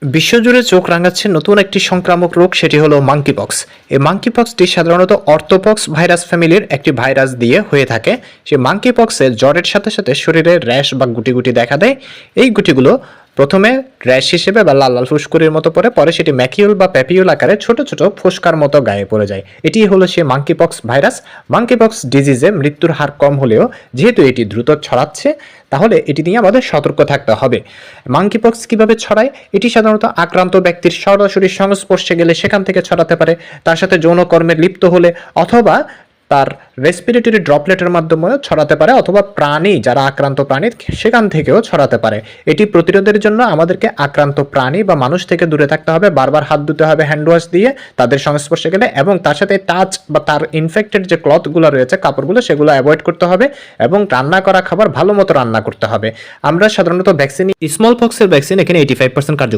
বিশ্বজুড়ে চোখ রাঙাচ্ছে নতুন একটি সংক্রামক রোগ, সেটি হলো মাঙ্কিপক্স। এই মাঙ্কিপক্সটি সাধারণত অর্থোপক্স ভাইরাস ফ্যামিলির একটি ভাইরাস দিয়ে হয়ে থাকে। সেই মাঙ্কিপক্সের জ্বরের সাথে সাথে শরীরে র্যাশ বা গুটি গুটি দেখা দেয়। এই গুটিগুলো প্রথমে র্যাশ হিসেবে বা লাল লাল ফুসকুড়ির মতো পরে সেটি ম্যাকিউল বা প্যাপিউল আকারে ছোট ছোট ফোস্কার মতো গায়ে পড়ে যায়। এটি হলো সেই মাঙ্কিপক্স ভাইরাস। মাঙ্কিপক্স ডিজিজে মৃত্যুর হার কম হলেও যেহেতু এটি দ্রুত ছড়াচ্ছে, তাহলে এটি নিয়ে আমাদের সতর্ক থাকতে হবে। মাঙ্কিপক্স কিভাবে ছড়ায়? এটি সাধারণত আক্রান্ত ব্যক্তির সরাসরি সংস্পর্শে গেলে সেখান থেকে ছড়াতে পারে, তার সাথে যৌনকর্মে লিপ্ত হলে, অথবা তার রেসপিরেটরি ড্রপলেটের মাধ্যমেও ছড়াতে পারে, অথবা প্রাণী যারা আক্রান্ত প্রাণী সেখান থেকেও ছড়াতে পারে। এটি প্রতিরোধের জন্য আমাদেরকে আক্রান্ত প্রাণী বা মানুষ থেকে দূরে থাকতে হবে, বারবার হাত ধুতে হবে হ্যান্ড ওয়াশ দিয়ে তাদের সংস্পর্শে গেলে, এবং তার সাথে টাচ বা তার ইনফেক্টেড যে ক্লথগুলো রয়েছে, কাপড়গুলো, সেগুলো অ্যাভয়েড করতে হবে, এবং রান্না করা খাবার ভালো মতো রান্না করতে হবে। আমরা সাধারণত ভ্যাকসিন, স্মল পক্সের ভ্যাকসিন এখানে 85% কার্যকরী।